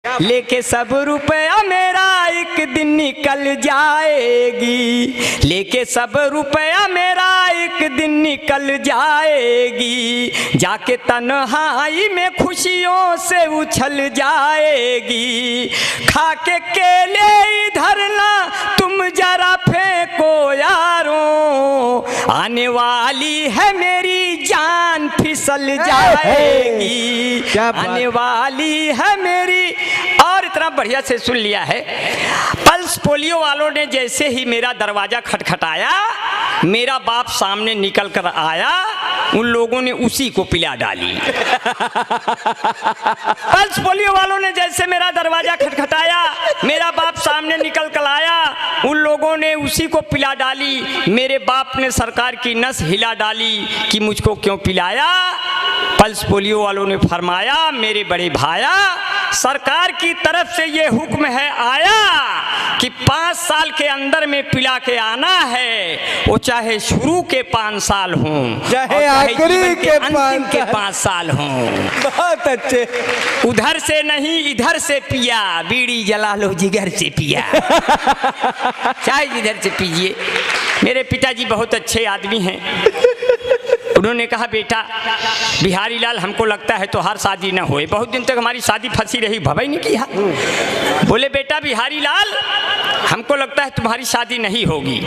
लेके सब रुपया मेरा एक दिन निकल जाएगी, लेके सब रुपया मेरा एक दिन निकल जाएगी, जाके तन्हाई में खुशियों से उछल जाएगी। खा के केले इधर ना तुम जरा फेंको यारों, आने वाली है मेरी जान फिसल जाएगी, आने वाली है मेरी। और इतना बढ़िया से सुन लिया है। पल्स पोलियो वालों ने जैसे ही मेरा दरवाजा खटखटाया, मेरा बाप सामने निकल कर आया, उन लोगों ने उसी को पिला डाली। पल्स पोलियो वालों ने जैसे मेरा दरवाजा खटखटाया, मेरा बाप सामने निकल कर आया, उन लोगों ने उसी को पिला डाली। मेरे बाप ने सरकार की नस हिला डाली कि मुझको क्यों पिलाया। पल्स पोलियो वालों ने फरमाया, मेरे बड़े भाया, सरकार की तरफ से ये हुक्म है आया कि 5 साल के अंदर में पिला के आना है, वो चाहे शुरू के 5 साल हों, चाहे आखिरी के अंतिम के 5 साल हों। बहुत अच्छे। उधर से नहीं इधर से पिया, बीड़ी जला लो जिगर से पिया, चाहे जिधर से पीजिए। मेरे पिताजी बहुत अच्छे आदमी हैं। उन्होंने कहा, बेटा बिहारी लाल, हमको लगता है तो हर शादी ना होए। बहुत दिन तक हमारी शादी फंसी रही, भवाई नहीं किया। बोले, बेटा बिहारी लाल, हमको लगता है तुम्हारी शादी नहीं होगी।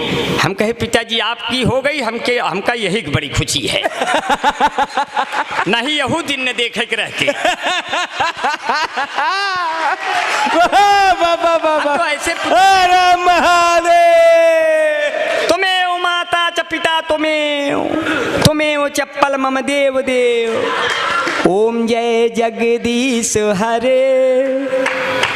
हम कहे, पिताजी आपकी हो गई, हमका यही बड़ी खुशी है। नहीं यहू दिन ने देखे के रहते। तो ऐसे तुम्हें ओ माता च पिता तुम्हें ओ चप्पल मम देव देव। ओम जय जगदीश हरे,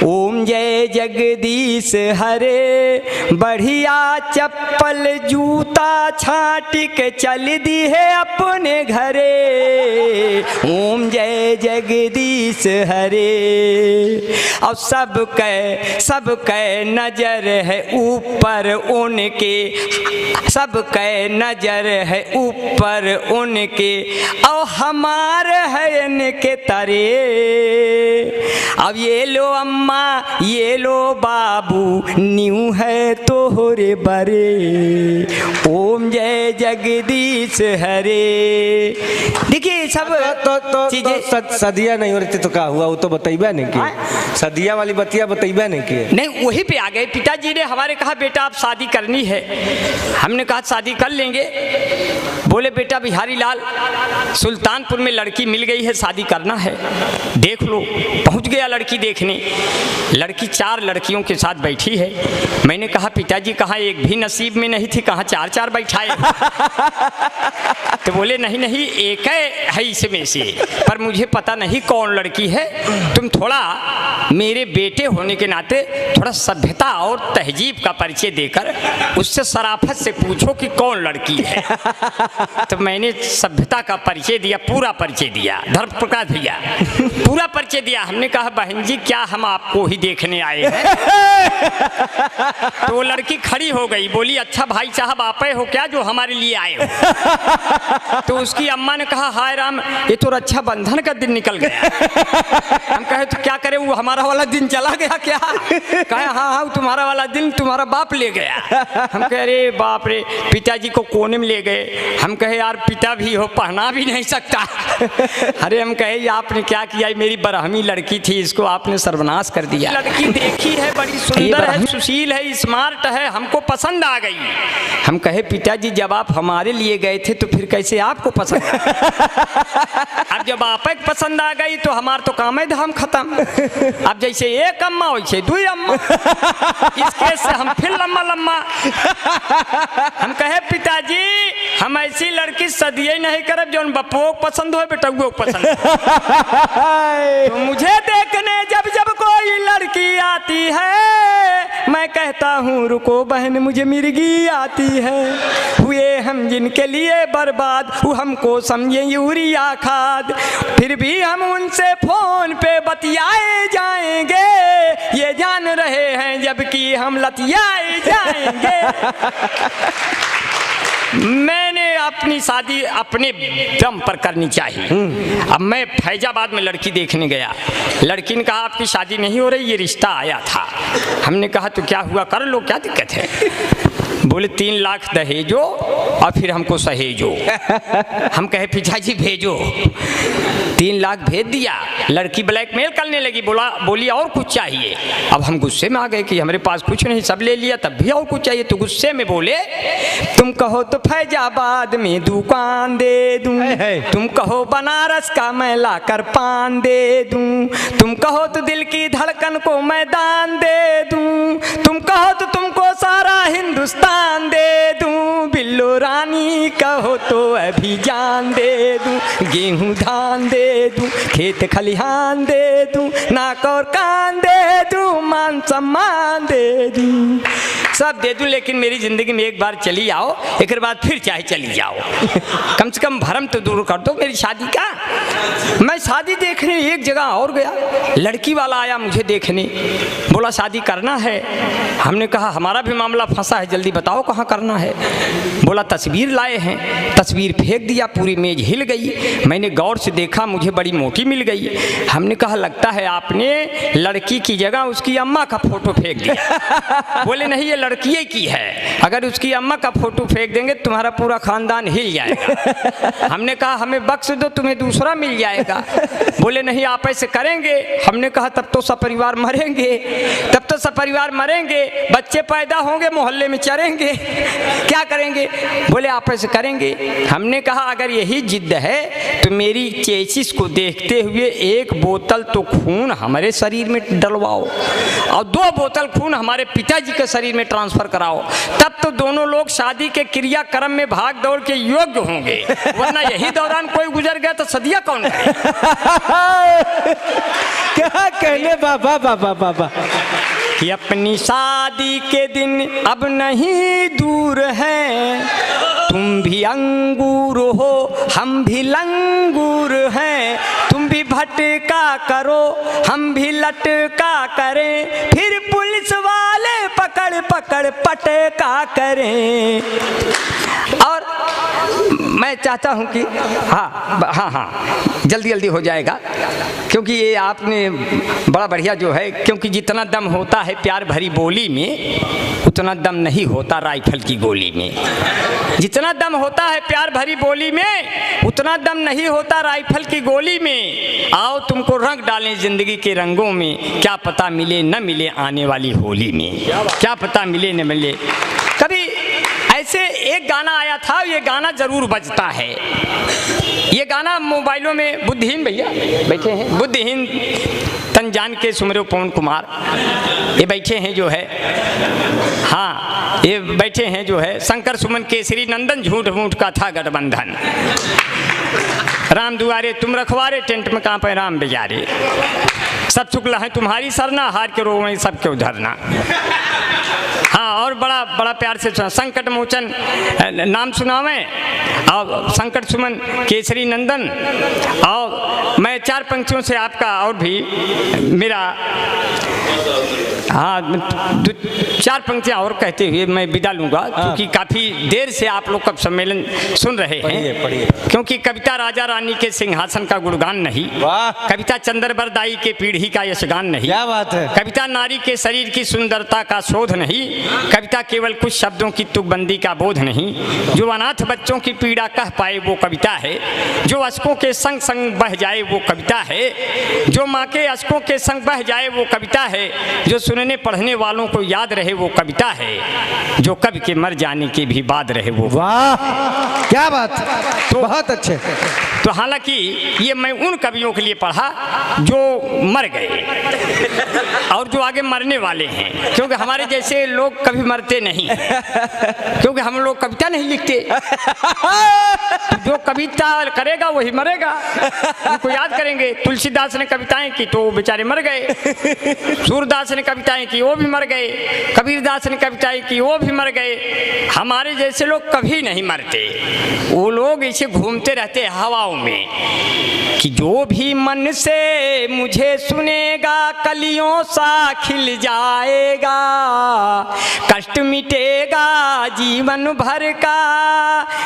ओम जय जगदीश हरे, बढ़िया चप्पल जूता छाटी के चल दी है अपने घरे। ओम जय जगदीश हरे। और सबके नजर है ऊपर उनके, सबके नजर है ऊपर उनके, और हमारे है इनके तरे। अब ये लो अम्मा ये लो बाबू, न्यू है तोहरे बरे। ओम जय जगदीश हरे। देखिए सब तो सदिया नहीं हो रही तो क्या हुआ, वो तो बताइबा नहीं कि सदिया वाली बतिया बताइबा नहीं कि नहीं, वही पे आ गए। पिताजी ने हमारे कहा, बेटा आप शादी करनी है। हमने कहा शादी कर लेंगे। बोले, बेटा बिहारी लाल, सुल्तानपुर में लड़की मिल गई है, शादी करना है, देख लो। पहुंच गया लड़की देखने। लड़की 4 लड़कियों के साथ बैठी है। मैंने कहा, पिताजी कहाँ एक भी नसीब में नहीं थी, कहाँ 4 बैठाए। तो बोले, नहीं नहीं एक है इसमें से, पर मुझे पता नहीं कौन लड़की है। तुम थोड़ा मेरे बेटे होने के नाते थोड़ा सभ्यता और तहजीब का परिचय देकर उससे शराफत से पूछो कि कौन लड़की है। तो मैंने सभ्यता का परिचय दिया, पूरा परिचय दिया, धर्म प्रकाश भैया पूरा परिचय दिया। हमने कहा, बहन जी क्या हम आपको ही देखने आए हैं? तो वो लड़की खड़ी हो गई, बोली, अच्छा भाई साहब आप हो क्या जो हमारे लिए आए हो? तो उसकी अम्मा ने कहा, हाय राम, ये तो रक्षा बंधन का दिन निकल गया। हम कहे, तो क्या करे, वो हमारा वाला दिन चला गया क्या? कहे, हाँ तुम्हारा वाला दिन तुम्हारा बाप ले गया। हम कह, अरे बाप रे, पिताजी को कोने में ले गए। हम कहे, यार पिता भी हो, पहना भी नहीं सकता। अरे हम कहे, आपने क्या किया, मेरी बरहमी लड़की थी, इसको आपने सर्वनाश कर दिया। लड़की देखी है, बड़ी सुंदर है, सुशील है, स्मार्ट है, हमको पसंद आ गई। हम कहे, पिताजी जब आप हमारे लिए गए थे तो फिर कैसे आपको पसंद? अब जब आप पसंद आ गई तो हमार तो काम है धाम खत्म। अब जैसे एक अम्मा वैसे 2 अम्मा, इसके से हम फिर लम्मा लम्मा। हम कहे, पिताजी हम ऐसी लड़की सदिये नहीं करब जो बप्पो पसंद हो, बेटुओ पसंद। तो मुझे देखने जब जब कोई लड़की आती है, मैं कहता हूँ रुको बहन मुझे मिर्गी आती है। हुए हम जिनके लिए बर्बाद, वो हमको समझे यूरिया खाद, फिर भी हम उनसे फोन पे बतियाए जाएंगे, ये जान रहे हैं जबकि हम लतियाए जाएंगे। मैंने अपनी शादी अपने दम पर करनी चाहिए। अब मैं फैजाबाद में लड़की देखने गया, लड़की ने कहा आपकी शादी नहीं हो रही, ये रिश्ता आया था। हमने कहा तो क्या हुआ, कर लो, क्या दिक्कत है। बोले 3 लाख दहेजो और फिर हमको सहेजो। हम कहे पिताजी भेजो, 3 लाख भेज दिया। लड़की ब्लैकमेल करने लगी, बोली और कुछ चाहिए। अब हम गुस्से में आ गए कि हमारे पास कुछ नहीं, सब ले लिया, तब भी और कुछ चाहिए। तो गुस्से में बोले तुम कहो तो फैजाबाद में दुकान दे दूं, तुम कहो बनारस का मैं लाकर पान दे दूं, तुम कहो तो दिल की धड़कन को मैदान दे दूं, तुम कहो तो तुमको सारा हिंदुस्तान दे दूं, बिल्लो रानी कहो तो अभी जान दे दूं, गेहूं धान दे दूं, खेत खलिहान दे दूं, नाक और कान दे दूं, मान सम्मान दे दूं, सब दे दूं, लेकिन मेरी जिंदगी में एक बार चली आओ, एक बाद फिर चाहे चली जाओ। कम से कम भरम तो दूर कर दो मेरी शादी का। मैं शादी देखने एक जगह और गया, लड़की वाला आया मुझे देखने, बोला शादी करना है। हमने कहा हमारा भी मामला फंसा है, जल्दी बताओ कहाँ करना है। बोला तस्वीर लाए हैं, तस्वीर फेंक दिया, पूरी मेज हिल गई। मैंने गौर से देखा, मुझे बड़ी मोटी मिल गई। हमने कहा लगता है आपने लड़की की जगह उसकी अम्मा का फोटो फेंक दिया। बोले नहीं, ये लड़की की है, अगर उसकी अम्मा का फोटो फेंक देंगे तुम्हारा पूरा खानदान हिल जाएगा। हमने कहा हमें बख्श दो, तुम्हें दूसरा मिल जाएगा। बोले नहीं आप ऐसे करेंगे। हमने कहा तब तो सपरिवार मरेंगे, तब तो सपरिवार मरेंगे, बच्चे पैदा होंगे, मोहल्ले में चरेंगे, क्या करेंगे। बोले आप ऐसे करेंगे। हमने कहा अगर यही जिद है तो मेरी चेसिस को देखते हुए 1 बोतल तो खून हमारे शरीर में डलवाओ और 2 बोतल खून हमारे पिताजी के शरीर में ट्रांसफर कराओ, तब तो दोनों लोग शादी के क्रियाक्रम में भाग दौड़ के योग्य होंगे, वरना यही दौरान कोई गुजर गया तो सदिया कौन करे। क्या कहने बाबा बाबा बाबा कि अपनी शादी के दिन अब नहीं दूर है, तुम भी अंगूर हो हम भी लंगूर हैं, तुम भी भटका करो हम भी लटका करें, फिर पुलिस वाले पकड़ पकड़ पटका करें। और मैं चाहता हूं कि हाँ जल्दी जल्दी हो जाएगा, क्योंकि ये आपने बड़ा बढ़िया जो है, क्योंकि जितना दम होता है प्यार भरी बोली में उतना दम नहीं होता राइफल की गोली में, जितना दम होता है प्यार भरी बोली में उतना दम नहीं होता राइफल की गोली में। आओ तुमको रंग डालें जिंदगी के रंगों में, क्या पता मिले न मिले आने वाली होली में, क्या पता मिले न मिले। कभी ऐसे एक गाना आया था, ये गाना जरूर बजता है, ये गाना मोबाइलों में बुद्धिहीन भैया बैठे हैं, बुद्धिहीन तन जान के सुमरो पवन कुमार, ये बैठे हैं जो है, हाँ ये बैठे हैं जो है, शंकर सुमन केसरी नंदन झूठ मूठ का था गठबंधन, राम दुआरे तुम रखवारे टेंट में कांपे राम बेजारे, सब शुक्ला है तुम्हारी सरना हार के रो में सब क्यों धरना। हाँ और बड़ा बड़ा प्यार से सुना, संकट मोचन नाम सुनावे और संकट सुमन केसरी नंदन। और मैं 4 पंक्तियों से आपका और भी मेरा हाँ 4 पंक्तियाँ और कहते हुए मैं विदा लूँगा, क्योंकि काफ़ी देर से आप लोग का सम्मेलन सुन रहे हैं। पढ़िए। क्योंकि कविता राजा रानी के सिंहासन का गुणगान नहीं, कविता चंद्रबरदाई के पीढ़ी का यशगान नहीं, क्या बात है, कविता नारी के शरीर की सुंदरता का शोध नहीं, कविता केवल कुछ शब्दों की तुकबंदी का बोध नहीं, जो अनाथ बच्चों की पीड़ा कह पाए वो कविता है, जो अश्कों के संग संग बह जाए वो कविता है, जो माँ के अश्कों के संग बह जाए वो कविता है, जो सुनने पढ़ने वालों को याद रहे वो कविता है, जो कवि के मर जाने के भी बाद रहे वो। वाह क्या बात, तो बहुत अच्छे। तो हालांकि ये मैं उन कवियों के लिए पढ़ा जो मर गए और जो आगे मरने वाले हैं, क्योंकि हमारे जैसे लोग कभी मरते नहीं, क्योंकि हम लोग कविता नहीं लिखते, जो कविता करेगा वही मरेगा, उनको याद करेंगे। तुलसीदास ने कविताएं की तो वो बेचारे मर गए, सूरदास ने कविताएं की वो भी मर गए, कबीरदास ने कविताएं की वो भी मर गए। हमारे जैसे लोग कभी नहीं मरते, वो लोग ऐसे घूमते रहते हैं हवाओं में कि जो भी मन से मुझे सुनेगा कलियों सा खिल जाएगा, कष्ट मिटेगा जीवन भर का,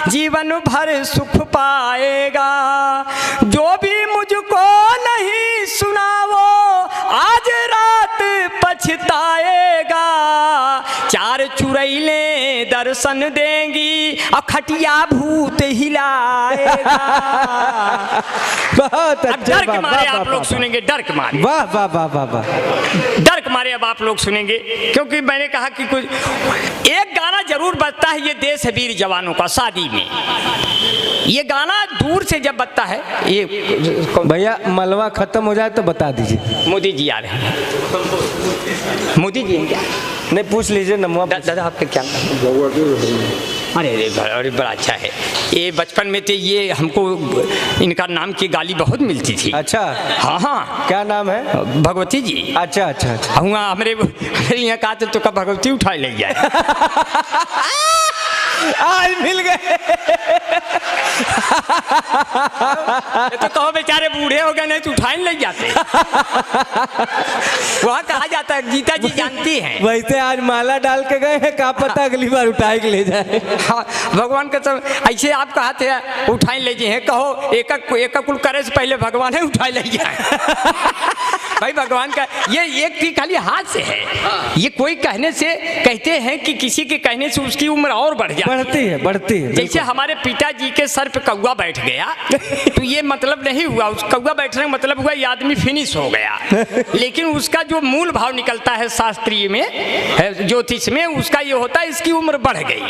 जीवन भर सुख पाएगा। जो भी मुझको नहीं सुना वो आज रात पछताएगा। चार चुड़ैलें दर्शन देंगी और खटिया भूत हिलाएगा। बहुत अब अच्छा। डर के मारे आप लोग सुनेंगे, डर के मारे, वाह वाह वाह वाह वाह। डर के मारे अब आप लोग सुनेंगे, क्योंकि मैंने कहा कि कुछ एक गाना जरूर बजता है, ये देश है वीर जवानों का, शादी में ये गाना दूर से जब बजता है। ये भैया मलवा खत्म हो जाए तो बता दीजिए। मोदी जी आ रहे हैं, मोदी जी हैं क्या? नहीं पूछ लीजिए नमवा। दादा आपका क्या नाम? अरे बड़ा अच्छा है। ये बचपन में तो ये हमको इनका नाम की गाली बहुत मिलती थी। अच्छा हाँ हाँ। क्या नाम है? भगवती जी। अच्छा अच्छा अच्छा। हुआ हमारे यहाँ कहा तो का भगवती उठा ले जाए। आज मिल गए। तो कहो बेचारे बूढ़े हो गए, नहीं तो उठाए नहीं जाते। वहाँ कहा जाता है, गीता जी जानती हैं। वैसे आज माला डाल के गए हैं, क्या पता अगली बार उठाए के ले जाए। हाँ, भगवान का सब ऐसे आप कहते हैं उठाए ले जाए, कहो एक कुल करे से पहले भगवान है उठाए ले जाए। भाई भगवान का ये एक भी खाली हाथ से है। ये कोई कहने से, कहते हैं कि किसी के कहने से उसकी उम्र और बढ़ जाती है, बढ़ती है। जैसे हमारे पिताजी के सर पे कौवा बैठ गया तो ये मतलब नहीं हुआ, उस कौवा बैठने का मतलब हुआ ये आदमी फिनिश हो गया। लेकिन उसका जो मूल भाव निकलता है शास्त्रीय में, ज्योतिष में, उसका ये होता है इसकी उम्र बढ़ गई।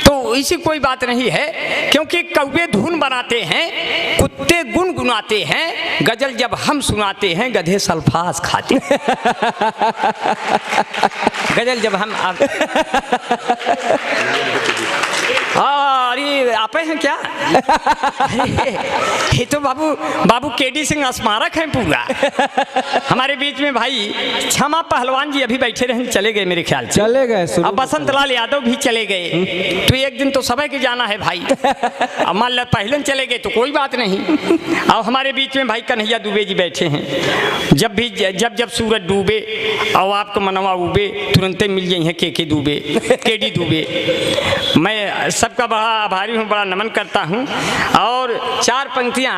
तो इसी कोई बात नहीं है, क्योंकि कौवे धुन बनाते हैं, कुत्ते गुनगुनाते हैं, गजल जब हम सुनाते हैं गधे सल्फास खाते। गजल जब हम अरे आप हैं क्या? ये तो बाबू केडी सिंह स्मारक है पूरा। हमारे बीच में भाई क्षमा पहलवान जी अभी बैठे रहे, चले गए मेरे ख्याल से, चले गए। अब बसंत लाल यादव भी चले गए। तो एक दिन तो समय के जाना है भाई। अब मान लो पहले चले गए तो कोई बात नहीं। अब हमारे बीच में भाई कन्हैया दुबे जी बैठे हैं। जब सूरज डूबे और आपको मनवा उबे, तुरंते मिल जाए हैं के दुबे, केडी दुबे। मैं सबका बड़ा आभारी हूँ, बड़ा नमन करता हूँ। और चार पंक्तियाँ,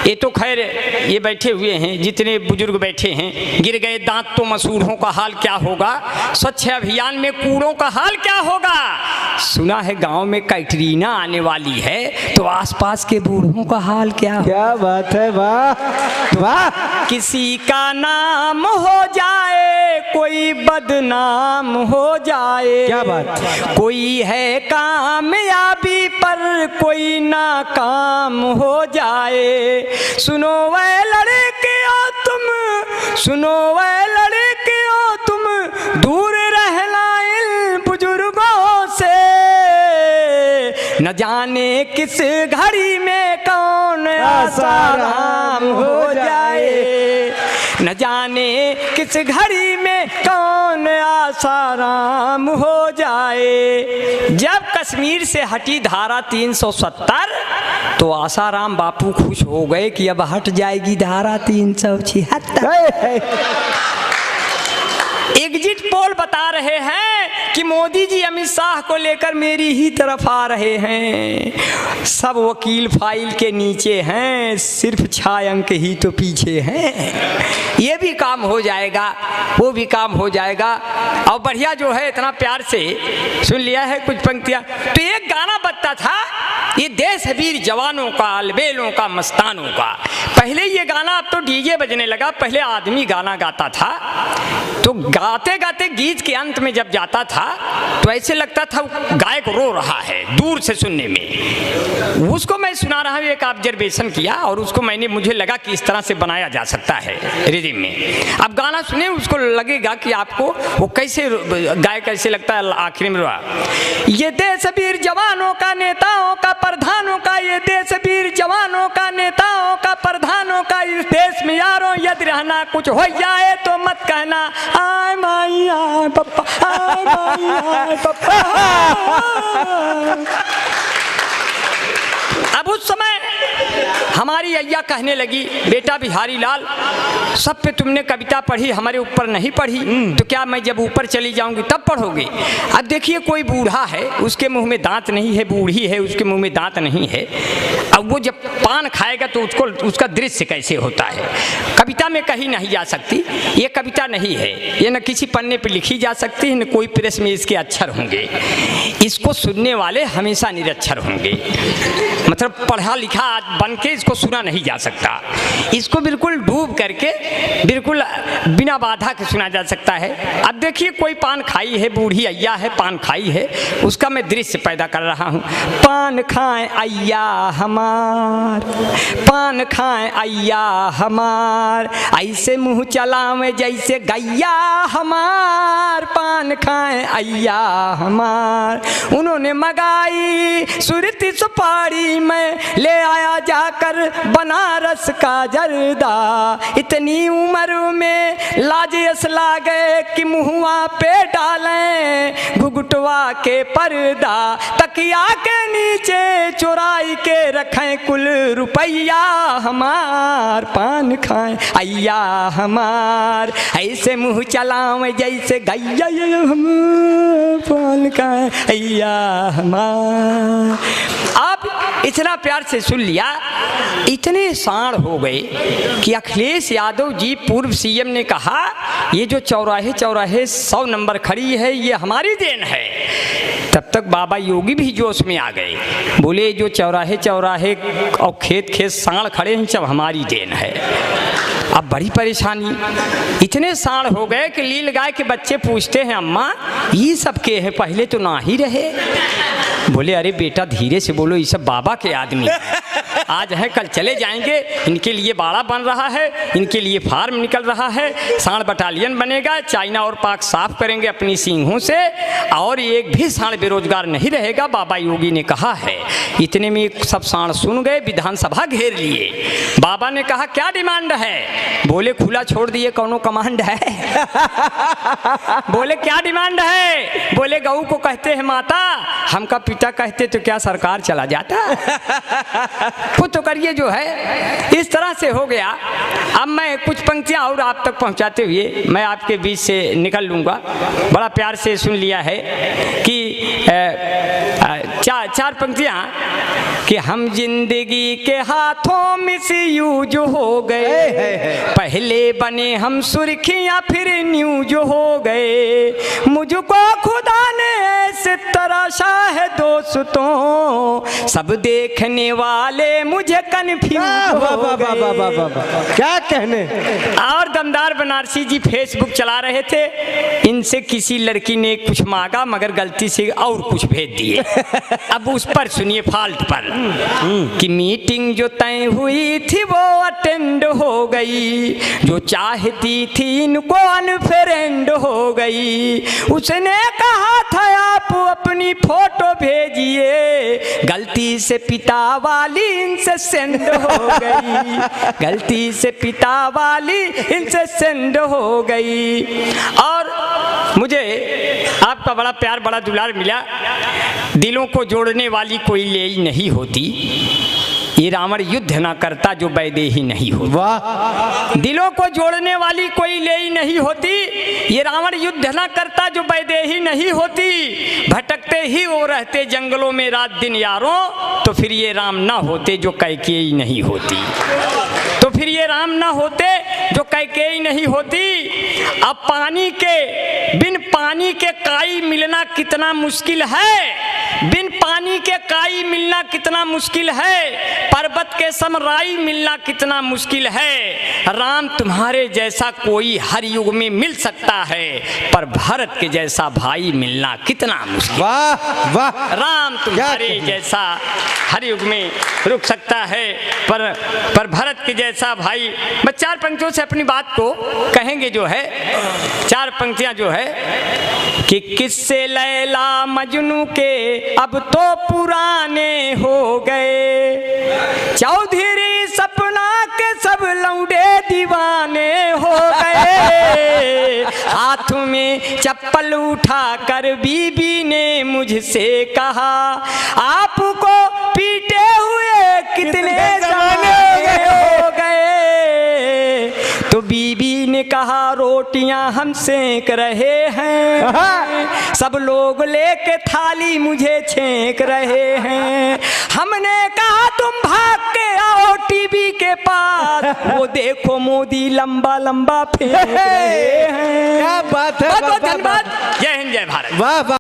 ये तो खैर ये बैठे हुए हैं, जितने बुजुर्ग बैठे हैं। गिर गए दांत तो मसूड़ों का हाल क्या होगा, स्वच्छ अभियान में कूड़ों का हाल क्या होगा। सुना है गांव में कैटरीना आने वाली है, तो आसपास के बूढ़ों का हाल क्या होगा। क्या बात है, वाह वाह। किसी का नाम हो जाए, कोई बदनाम हो जाए। क्या बात। कोई है कामयाबी पर कोई नाकाम हो जाए। सुनो वह लड़कियों तुम, सुनो वह लड़कियों तुम, दूर रहना इन बुजुर्गों से। न जाने किस घड़ी में कौन आसाराम हो जाए, न जाने किस घड़ी में कौन आसाराम हो जाए। जब कश्मीर से हटी धारा 370 तो आसाराम बापू खुश हो गए कि अब हट जाएगी धारा 376। एग्जिट पोल बता रहे हैं कि मोदी जी अमित शाह को लेकर मेरी ही तरफ आ रहे हैं। सब वकील फाइल के नीचे हैं, सिर्फ 6 अंक ही तो पीछे हैं। ये भी काम हो जाएगा, वो भी काम हो जाएगा। और बढ़िया जो है, इतना प्यार से सुन लिया है कुछ पंक्तियाँ। तो एक गाना बजता था, ये देश है वीर जवानों का, अलबेलों का, मस्तानों का। पहले ये गाना, अब तो डीजे बजने लगा, पहले आदमी गाना गाता था। तो गाते गाते गीत के अंत में जब जाता था तो ऐसे लगता था गायक रो रहा है दूर से सुनने में। उसको मैं सुना रहा हूँ, एक ऑब्जर्वेशन किया और उसको मुझे लगा कि इस तरह से बनाया जा सकता है रिदम में। अब गाना सुने, उसको लगेगा कि आपको वो कैसे गायक कैसे लगता है। आखिर में रोआ, ये देश वीर जवानों का, नेताओं का, प्रधानों का, ये देश वीर जवानों का, नेताओं का, प्रधानों का। इस देश में यारों यदि रहना कुछ हो जाए तो मत कहना आय माई आय पप्पा, आय माई आय पप्पा। अब उस समय हमारी अय्या कहने लगी, बेटा बिहारी लाल, सब पे तुमने कविता पढ़ी, हमारे ऊपर नहीं पढ़ी, तो क्या मैं जब ऊपर चली जाऊंगी तब पढ़ोगे? अब देखिए कोई बूढ़ा है, उसके मुंह में दांत नहीं है, बूढ़ी है, उसके मुंह में दांत नहीं है, अब वो जब पान खाएगा तो उसको उसका दृश्य कैसे होता है? कविता में कही नहीं जा सकती, ये कविता नहीं है, ये न किसी पन्ने पर लिखी जा सकती है, न कोई प्रेस में इसके अक्षर होंगे। इसको सुनने वाले हमेशा निरक्षर होंगे, मतलब पढ़ा लिखा बन के इसको सुना नहीं जा सकता। इसको बिल्कुल डूब करके बिल्कुल बिना बाधा के सुना जा सकता है। अब देखिए कोई पान खाई है, बूढ़ी अय्या है, पान खाई है, उसका मैं दृश्य पैदा कर रहा हूँ। पान खाएं अय्या हमार, पान खाएं अय्या हमार, ऐसे मुँह चलावें जैसे गैया हमार, पान खाएं अय्या हमार। उन्होंने मगाई सुरती सुपारी में, ले आया जाकर बनारस का जर्दा, इतनी उम्र में लाज यस लागे कि मुहुआ पे डालें घुघुटवा के पर्दा, तकिया के नीचे चुराई के रखें कुल रुपया हमार, पान खाएं अय्या हमार, ऐसे मुँह चलावें जैसे गैया हमार, पान खाएं अय्या हमार। अब इतना प्यार से सुन लिया, इतने साण हो गए कि अखिलेश यादव जी पूर्व सीएम ने कहा ये जो चौराहे चौराहे 100 नंबर खड़ी है ये हमारी देन है। तब तक बाबा योगी भी जोश में आ गए, बोले जो चौराहे चौराहे और खेत खेत साण खड़े हैं सब हमारी देन है। अब बड़ी परेशानी, इतने साण हो गए कि लील गाय के बच्चे पूछते हैं अम्मा ये सब के है, पहले तो ना ही रहे। बोले अरे बेटा धीरे से बोलो, ये सब बाबा के आदमी आज है कल चले जाएंगे, इनके लिए बाड़ा बन रहा है, इनके लिए फार्म निकल रहा है, साण बटालियन बनेगा, चाइना और पाक साफ करेंगे अपनी सींगों से, और एक भी साण बेरोजगार नहीं रहेगा, बाबा योगी ने कहा है। इतने में सब साण सुन गए, विधानसभा घेर लिए। बाबा ने कहा क्या डिमांड है? बोले खुला छोड़ दिए, कौनो कमांड है? बोले क्या डिमांड है? बोले गऊ को कहते हैं माता, हमका पिता कहते तो क्या सरकार चला जाता? खुद तो करिए जो है। इस तरह से हो गया। अब मैं कुछ पंक्तियां और आप तक पहुंचाते हुए मैं आपके बीच से निकल लूँगा। बड़ा प्यार से सुन लिया है कि चार पंक्तियां कि हम जिंदगी के हाथों मिसयूज हो गए, पहले बने हम सुर्खियां फिर न्यूज हो गए, मुझको खुदा ने ऐसे तराशा है दोस्तों, सब देखने वाले मुझे कन्फ्यूज हो गए। क्या कहने। और दमदार बनारसी जी फेसबुक चला रहे थे, इनसे किसी लड़की ने कुछ मांगा मगर गलती से और कुछ भेज दिए। अब उस पर सुनिए फॉल्ट पर कि मीटिंग जो तय हुई थी वो अटेंड हो गई, जो चाहती थी इनको अनफ्रेंड हो गई, उसने कहा था आप अपनी फोटो भेजिए, गलती से पिता वाली इनसे सेंड हो गई, गलती से पिता वाली इनसे सेंड हो गई। और मुझे आपका बड़ा प्यार बड़ा दुलार मिला। दिलों को जोड़ने वाली कोई लेई नहीं होती, ये रावण युद्ध ना करता जो वैदेही नहीं होती। वाह। दिलों को जोड़ने वाली कोई लेई नहीं होती, ये रावण युद्ध ना करता जो वैदेही नहीं होती, भटकते ही वो रहते जंगलों में रात दिन यारों, तो फिर ये राम ना होते जो कैकेयी नहीं होती, तो फिर ये राम ना होते जो कैकेयी नहीं होती। अब बिन पानी के काई मिलना कितना मुश्किल है, बिन पानी के काई मिलना कितना मुश्किल है, पर्वत के समराई मिलना कितना मुश्किल है। राम तुम्हारे जैसा कोई हर युग में मिल सकता है, पर भरत के जैसा भाई मिलना कितना मुश्किल। वाह वाह। राम तुम्हारे जैसा हर युग में रुक सकता है, पर भरत के जैसा भाई। मैं 4 पंक्तियों से अपनी बात को कहेंगे जो है, 4 पंक्तियां जो है कि किस्से लैला मजनू के अब तो पुराने हो गए, चौधरी सपना के सब लौंडे दीवाने हो गए, हाथ में चप्पल उठा कर बीबी ने मुझसे कहा, आपको पीटे हुए कहा रोटियां हम सेक रहे हैं, सब लोग लेके थाली मुझे छेक रहे हैं। हमने कहा तुम भाग के आओ टीवी के पास, वो देखो मोदी लंबा लंबा फेंक रहे हैं। क्या बात है, बहुत बहुत धन्यवाद। जय हिंद जय भारत। वाह वाह।